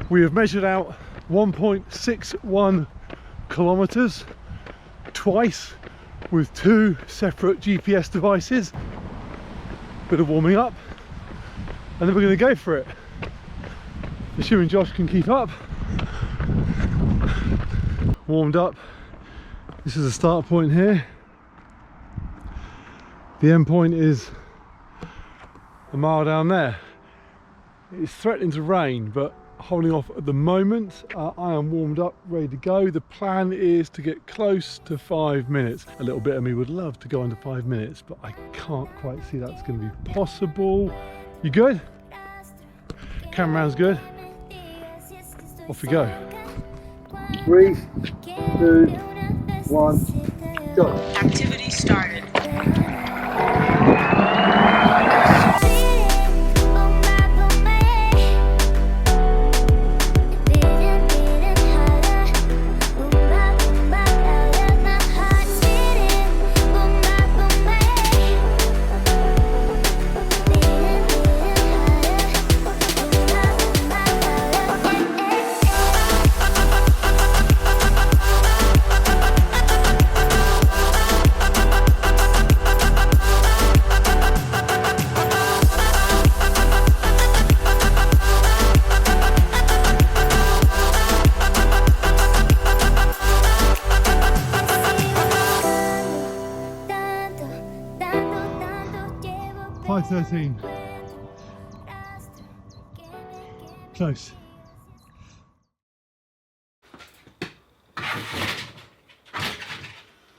We have measured out 1.61 kilometers twice with 2 separate GPS devices. Bit of warming up, and then we're going to go for it. Assuming Josh can keep up. Warmed up. This is the start point here. The end point is a mile down there. It's threatening to rain, but holding off at the moment. I am warmed up, ready to go. The plan is to get close to 5 minutes. A little bit of me would love to go under 5 minutes, but I can't quite see that's going to be possible. You good? Cameraman's good? Off we go. 3, 2, 1, go. Activity started. .5:13. Close.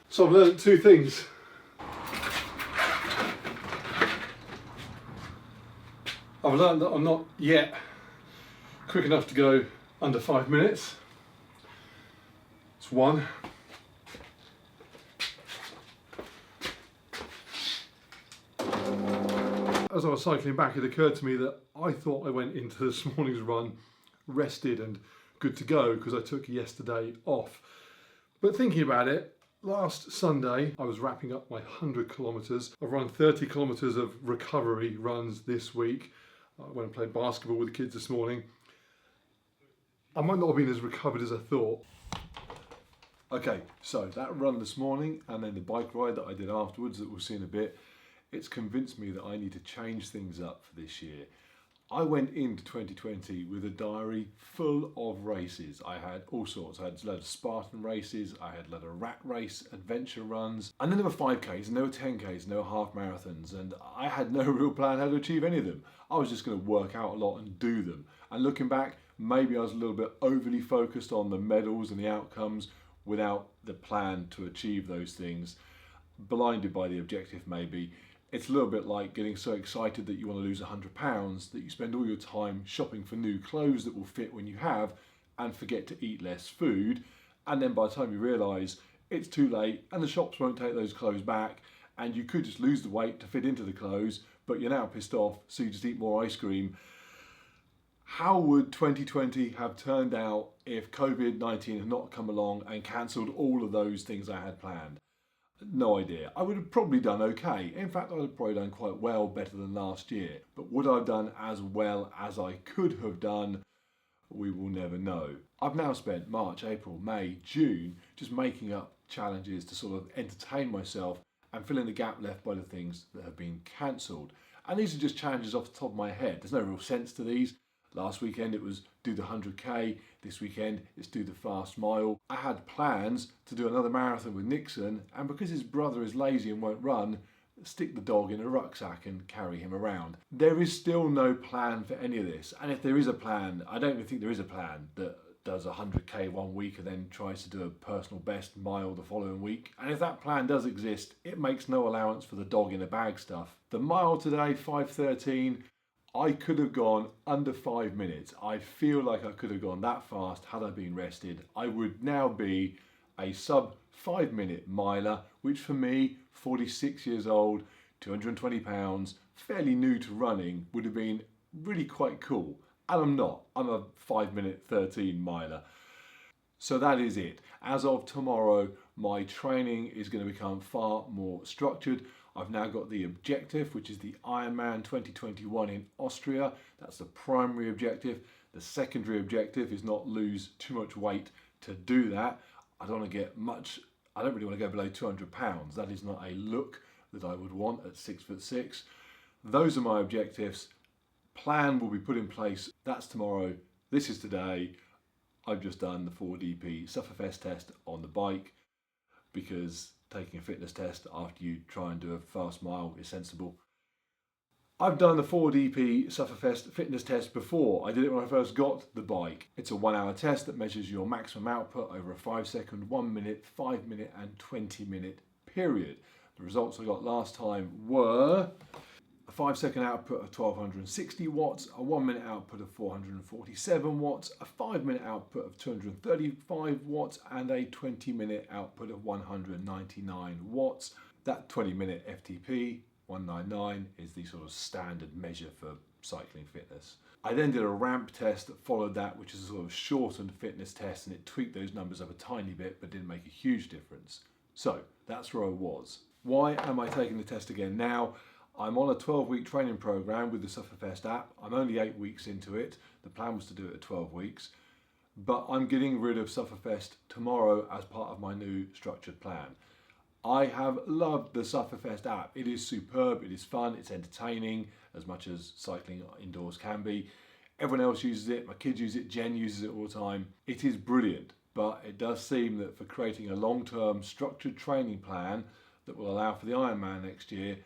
So I've learned 2 things. I've learned that I'm not yet quick enough to go under 5 minutes. It's 1. As I was cycling back, it occurred to me that I thought I went into this morning's run rested and good to go because I took yesterday off. But thinking about it, last Sunday I was wrapping up my 100 kilometres. I've run 30 kilometres of recovery runs this week. I went and played basketball with the kids this morning. I might not have been as recovered as I thought. Okay, so that run this morning and then the bike ride that I did afterwards that we'll see in a bit, it's convinced me that I need to change things up for this year. I went into 2020 with a diary full of races. I had all sorts. I had a load of Spartan races, I had a load of rat race, adventure runs, and then there were 5Ks, and there were 10Ks, and there were half marathons, and I had no real plan how to achieve any of them. I was just going to work out a lot and do them. And looking back, maybe I was a little bit overly focused on the medals and the outcomes without the plan to achieve those things, blinded by the objective maybe. It's a little bit like getting so excited that you want to lose £100 that you spend all your time shopping for new clothes that will fit when you have and forget to eat less food. And then by the time you realise it's too late and the shops won't take those clothes back and you could just lose the weight to fit into the clothes, but you're now pissed off, so you just eat more ice cream. How would 2020 have turned out if COVID-19 had not come along and cancelled all of those things I had planned? No idea. I would have probably done okay. In fact, I would have probably done quite well, better than last year. But would I have done as well as I could have done? We will never know. I've now spent March, April, May, June just making up challenges to sort of entertain myself and fill in the gap left by the things that have been cancelled. And these are just challenges off the top of my head. There's no real sense to these. Last weekend it was do the 100k, this weekend it's do the fast mile. I had plans to do another marathon with Nixon, and because his brother is lazy and won't run, stick the dog in a rucksack and carry him around. There is still no plan for any of this, and if there is a plan, I don't even think there is a plan that does 100k one week and then tries to do a personal best mile the following week. And if that plan does exist, it makes no allowance for the dog in a bag stuff. The mile today, 5:13, I could have gone under 5 minutes. I feel like I could have gone that fast had I been rested. I would now be a sub 5 minute miler, which for me, 46 years old, 220 pounds, fairly new to running, would have been really quite cool. And I'm not. I'm a 5:13 miler. So that is it. As of tomorrow, my training is going to become far more structured. I've now got the objective, which is the Ironman 2021 in Austria. That's the primary objective. The secondary objective is not lose too much weight to do that. I don't want to get much, I don't really want to go below 200 pounds. That is not a look that I would want at 6'6". Those are my objectives. Plan will be put in place. That's tomorrow. This is today. I've just done the 4DP Sufferfest test on the bike because taking a fitness test after you try and do a fast mile is sensible. I've done the 4DP Sufferfest fitness test before. I did it when I first got the bike. It's a 1 hour test that measures your maximum output over a 5 second, 1 minute, 5 minute and 20 minute period. The results I got last time were a 5 second output of 1260 watts, a 1 minute output of 447 watts, a 5 minute output of 235 watts, and a 20 minute output of 199 watts. That 20 minute FTP, 199, is the sort of standard measure for cycling fitness. I then did a ramp test that followed that, which is a sort of shortened fitness test, and it tweaked those numbers up a tiny bit, but didn't make a huge difference. So that's where I was. Why am I taking the test again now? I'm on a 12-week training program with the Sufferfest app. I'm only 8 weeks into it. The plan was to do it at 12 weeks. But I'm getting rid of Sufferfest tomorrow as part of my new structured plan. I have loved the Sufferfest app. It is superb, it is fun, it's entertaining, as much as cycling indoors can be. Everyone else uses it, my kids use it, Jen uses it all the time. It is brilliant, but it does seem that for creating a long-term structured training plan that will allow for the Ironman next year,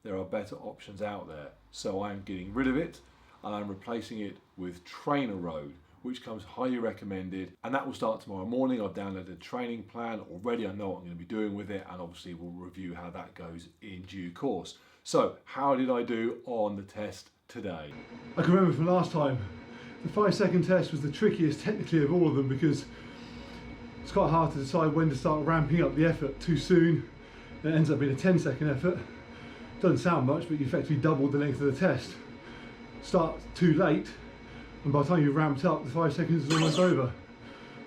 there are better options out there. So I'm getting rid of it and I'm replacing it with Trainer Road, which comes highly recommended, and that will start tomorrow morning. I've downloaded a training plan already. I know what I'm going to be doing with it, and obviously we'll review how that goes in due course. So how did I do on the test today? I can remember from last time, the 5 second test was the trickiest technically of all of them because it's quite hard to decide when to start ramping up the effort too soon. It ends up being a 10 second effort. Doesn't sound much, but you effectively doubled the length of the test. Start too late, and by the time you've ramped up, the 5 seconds is almost over.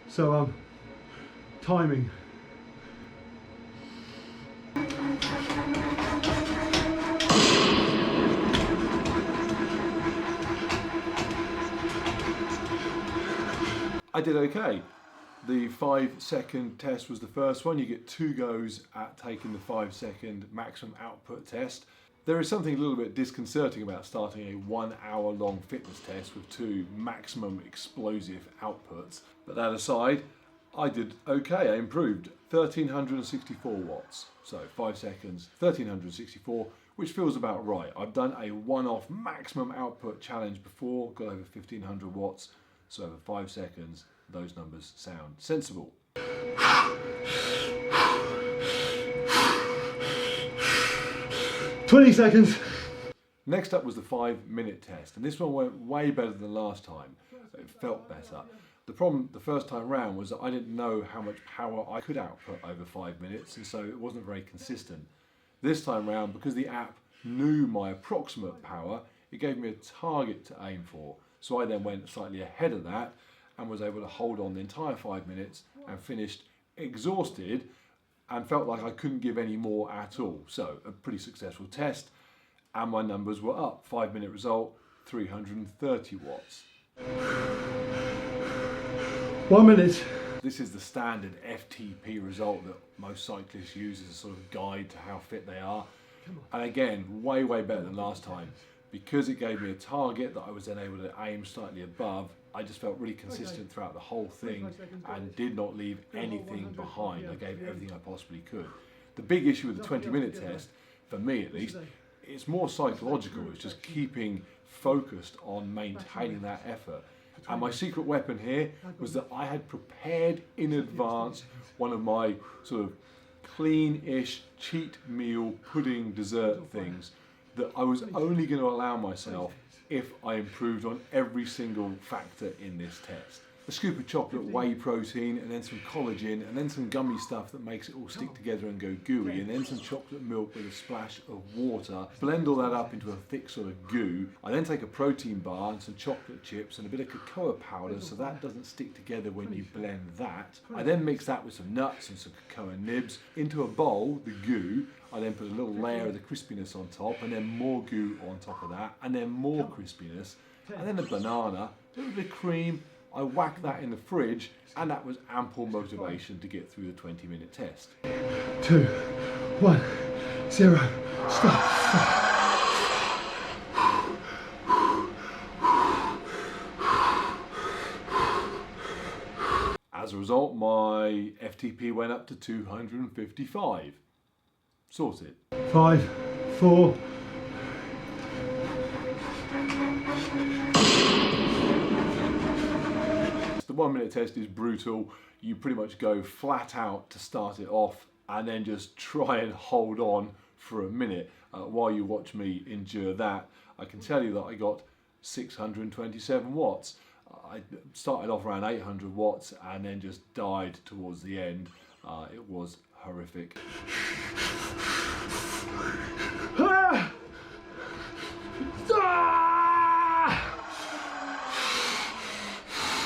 So, timing. I did okay. The 5 second test was the first one. You get 2 goes at taking the 5 second maximum output test. There is something a little bit disconcerting about starting a 1 hour long fitness test with 2 maximum explosive outputs. But that aside, I did okay. I improved 1364 watts. So 5 seconds, 1364, which feels about right. I've done a one-off maximum output challenge before, got over 1500 watts. So over 5 seconds, those numbers sound sensible. 20 seconds. Next up was the 5 minute test, and this one went way better than last time. It felt better. The problem the first time round was that I didn't know how much power I could output over 5 minutes, and so it wasn't very consistent. This time round, because the app knew my approximate power, it gave me a target to aim for. So I then went slightly ahead of that and was able to hold on the entire 5 minutes and finished exhausted and felt like I couldn't give any more at all. So a pretty successful test, and my numbers were up. 5 minute result, 330 watts. 1 minute. This is the standard FTP result that most cyclists use as a sort of guide to how fit they are. And again, way better than last time. Because it gave me a target that I was then able to aim slightly above, I just felt really consistent throughout the whole thing and did not leave anything behind. I gave everything I possibly could. The big issue with the 20-minute test, for me at least, it's more psychological. It's just keeping focused on maintaining that effort. And my secret weapon here was that I had prepared in advance one of my sort of clean-ish cheat meal pudding dessert things that I was only going to allow myself if I improved on every single factor in this test. A scoop of chocolate whey protein, and then some collagen, and then some gummy stuff that makes it all stick together and go gooey, and then some chocolate milk with a splash of water. Blend all that up into a thick sort of goo. I then take a protein bar and some chocolate chips and a bit of cocoa powder so that doesn't stick together when you blend that. I then mix that with some nuts and some cocoa nibs into a bowl, the goo. I then put a little layer of the crispiness on top, and then more goo on top of that, and then more crispiness, and then a banana, a little bit of cream, I whacked that in the fridge, and that was ample motivation to get through the 20-minute test. 2, 1, 0, stop. As a result, my FTP went up to 255. Sorted. 5, 4. The 1 minute test is brutal. You pretty much go flat out to start it off and then just try and hold on for a minute while you watch me endure that. I can tell you that I got 627 watts. I started off around 800 watts and then just died towards the end. It was horrific.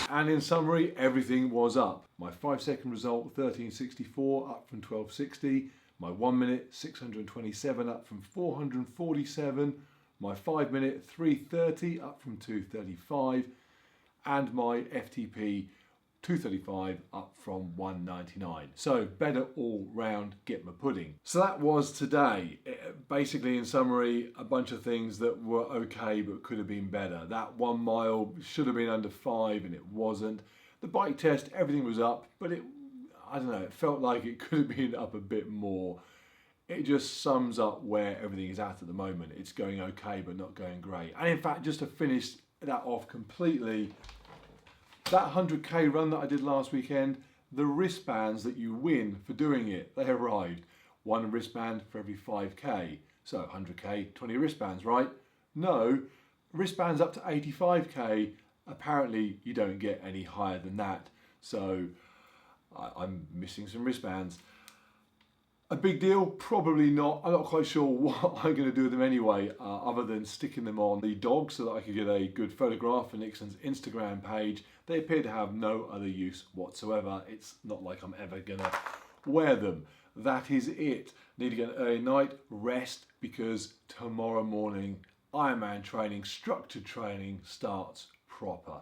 And in summary, everything was up. My 5-second result, 1364, up from 1260. My 1 minute, 627, up from 447. My 5 minute, 330, up from 235. And my FTP, 235, up from 199. So better all round, get my pudding. So that was today. Basically, in summary, a bunch of things that were okay but could have been better. That 1 mile should have been under 5 and it wasn't. The bike test, everything was up, but I don't know, it felt like it could have been up a bit more. It just sums up where everything is at the moment. It's going okay but not going great. And in fact, just to finish that off completely, that 100k run that I did last weekend, the wristbands that you win for doing it, they arrived. 1 wristband for every 5k. So 100k, 20 wristbands, right? No, wristbands up to 85k, apparently you don't get any higher than that. So I'm missing some wristbands. A big deal? Probably not. I'm not quite sure what I'm going to do with them anyway, other than sticking them on the dog so that I could get a good photograph for Nixon's Instagram page. They appear to have no other use whatsoever. It's not like I'm ever going to wear them. That is it. Need to get an early night, rest, because tomorrow morning Ironman training, structured training starts proper.